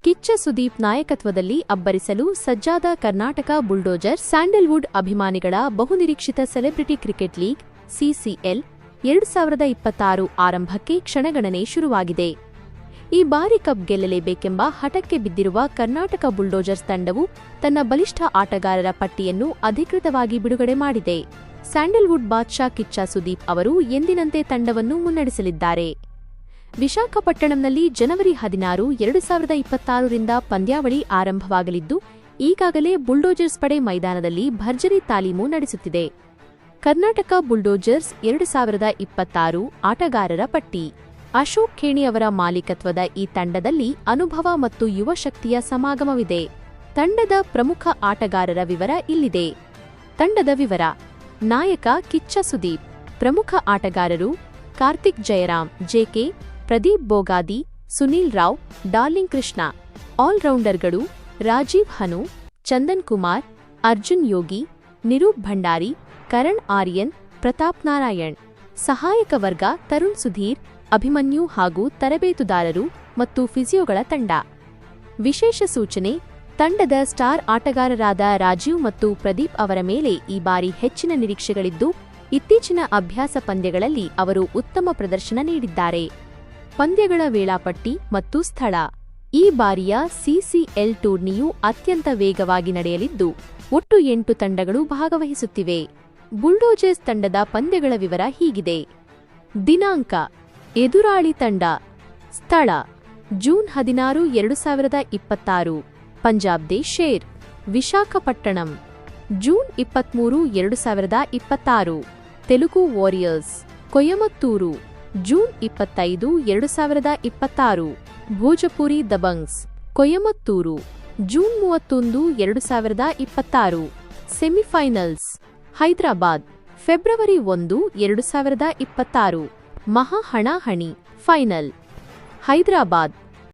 ಕಿಚ್ಚ ಸುದೀಪ್ ನಾಯಕತ್ವದಲ್ಲಿ ಅಬ್ಬರಿಸಲು ಸಜ್ಜಾದ Karnataka bulldozer Sandalwood ಅಭಿಮಾನಿಗಳ ಬಹುನಿರೀಕ್ಷಿತ ಸೆಲೆಬ್ರಿಟಿ ಕ್ರಿಕೆಟ್ ಲೀಗ್ ಸಿಸಿಎಲ್ 2026 ಆರಂಭಕ್ಕೆ ಕ್ಷಣಗಣನೆ ಶುರುವಾಗಿದೆ. ಈ ಬಾರಿ ಕಪ್ ಗೆಲ್ಲಲೇಬೇಕೆಂಬ ಹಠಕ್ಕೆ ಬಿದ್ದಿರುವ ಕರ್ನಾಟಕ ಬುಲ್ಡೋಜರ್ಸ್ ತಂಡವು ತನ್ನ ಬಲಿಷ್ಠ ಆಟಗಾರರ ಪಟ್ಟಿಯನ್ನು ಅಧಿಕೃತವಾಗಿ ಬಿಡುಗಡೆ ಮಾಡಿದೆ. ಸ್ಯಾಂಡಲ್ವುಡ್ ಬಾದ್‌ಶಾ ಕಿಚ್ಚ ಸುದೀಪ್ ಅವರು ಎಂದಿನಂತೆ ತಂಡವನ್ನು ಮುನ್ನಡೆಸಲಿದ್ದಾರೆ. ವಿಶಾಖಪಟ್ಟಣಂನಲ್ಲಿ ಜನವರಿ 16, 2026 ರಿಂದ ಪಂದ್ಯಾವಳಿ ಆರಂಭವಾಗಲಿದ್ದು, ಈಗಾಗಲೇ ಬುಲ್ಡೋಜರ್ಸ್ ಪಡೆ ಮೈದಾನದಲ್ಲಿ ಭರ್ಜರಿ ತಾಲೀಮು ನಡೆಸುತ್ತಿದೆ. ಕರ್ನಾಟಕ ಬುಲ್ಡೋಜರ್ಸ್ 2026 ಆಟಗಾರರ ಪಟ್ಟಿ. ಅಶೋಕ್ ಖೇಣಿ ಅವರ ಮಾಲೀಕತ್ವದ ಈ ತಂಡದಲ್ಲಿ ಅನುಭವ ಮತ್ತು ಯುವ ಶಕ್ತಿಯ ಸಮಾಗಮವಿದೆ. ತಂಡದ ಪ್ರಮುಖ ಆಟಗಾರರ ವಿವರ ಇಲ್ಲಿದೆ. ತಂಡದ ವಿವರ: ನಾಯಕ ಕಿಚ್ಚ ಸುದೀಪ್. ಪ್ರಮುಖ ಆಟಗಾರರು: ಕಾರ್ತಿಕ್ ಜಯರಾಮ್, ಜೆಕೆ, ಪ್ರದೀಪ್ ಬೋಗಾದಿ, ಸುನೀಲ್ ರಾವ್, ಡಾರ್ಲಿಂಗ್ ಕೃಷ್ಣ. ಆಲ್ರೌಂಡರ್ಗಳು: ರಾಜೀವ್ ಹನು, ಚಂದನ್ ಕುಮಾರ್, ಅರ್ಜುನ್ ಯೋಗಿ, ನಿರೂಪ್ ಭಂಡಾರಿ, ಕರಣ್ ಆರ್ಯನ್, ಪ್ರತಾಪ್ ನಾರಾಯಣ್. ಸಹಾಯಕ ವರ್ಗ: ತರುಣ್ ಸುಧೀರ್, ಅಭಿಮನ್ಯು ಹಾಗೂ ತರಬೇತುದಾರರು ಮತ್ತು ಫಿಸಿಯೋಗಳ ತಂಡ. ವಿಶೇಷ ಸೂಚನೆ: ತಂಡದ ಸ್ಟಾರ್ ಆಟಗಾರರಾದ ರಾಜೀವ್ ಮತ್ತು ಪ್ರದೀಪ್ ಅವರ ಮೇಲೆ ಈ ಬಾರಿ ಹೆಚ್ಚಿನ ನಿರೀಕ್ಷೆಗಳಿದ್ದು, ಇತ್ತೀಚಿನ ಅಭ್ಯಾಸ ಪಂದ್ಯಗಳಲ್ಲಿ ಅವರು ಉತ್ತಮ ಪ್ರದರ್ಶನ ನೀಡಿದ್ದಾರೆ. ಪಂದ್ಯಗಳ ವೇಳಾಪಟ್ಟಿ ಮತ್ತು ಸ್ಥಳ: ಈ ಬಾರಿಯ ಸಿಸಿಎಲ್ ಟೂರ್ನಿಯು ಅತ್ಯಂತ ವೇಗವಾಗಿ ನಡೆಯಲಿದ್ದು, ಒಟ್ಟು 8 ತಂಡಗಳು ಭಾಗವಹಿಸುತ್ತಿವೆ. ಬುಲ್ಡೋಜರ್ಸ್ ತಂಡದ ಪಂದ್ಯಗಳ ವಿವರ ಹೀಗಿದೆ. ದಿನಾಂಕ: ಎದುರಾಳಿ ತಂಡ. ಸ್ಥಳ: June 16, 2026, Punjab De Sher, Visakhapatnam. June 23, 2026, Telugu warriors, Coimbatore. June 25, 2026, Bhojpuri Dabanggs, Coimbatore. June 31, 2026, semifinals, Hyderabad. February 1, 2026, ಮಹಾ ಹಣಾಹಣಿ, ಫೈನಲ್, ಹೈದರಾಬಾದ್.